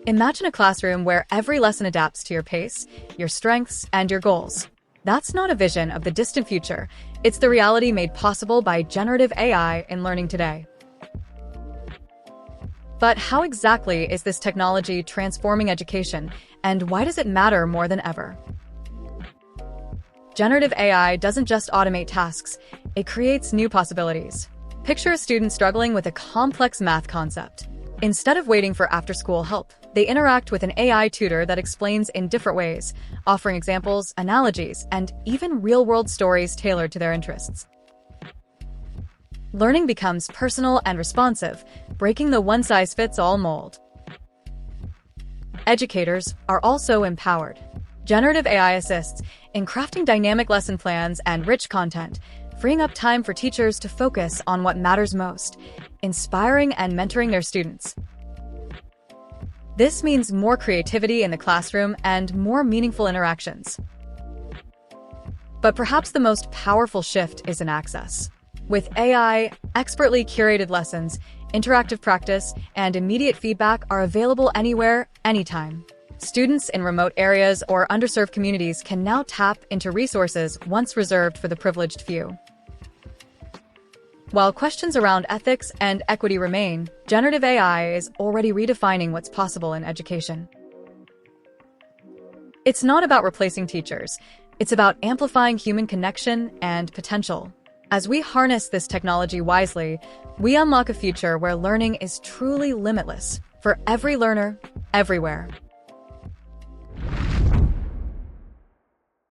Imagine a classroom where every lesson adapts to your pace, your strengths, and your goals. That's not a vision of the distant future. It's the reality made possible by generative AI in learning today. But how exactly is this technology transforming education, and why does it matter more than ever? Generative AI doesn't just automate tasks, it creates new possibilities. Picture a student struggling with a complex math concept. Instead of waiting for after-school help, they interact with an AI tutor that explains in different ways, offering examples, analogies, and even real-world stories tailored to their interests. Learning becomes personal and responsive, breaking the one-size-fits-all mold. Educators are also empowered. Generative AI assists in crafting dynamic lesson plans and rich content, freeing up time for teachers to focus on what matters most, inspiring and mentoring their students. This means more creativity in the classroom and more meaningful interactions. But perhaps the most powerful shift is in access. With AI, expertly curated lessons, interactive practice, and immediate feedback are available anywhere, anytime. Students in remote areas or underserved communities can now tap into resources once reserved for the privileged few. While questions around ethics and equity remain, generative AI is already redefining what's possible in education. It's not about replacing teachers. It's about amplifying human connection and potential. As we harness this technology wisely, we unlock a future where learning is truly limitless for every learner, everywhere.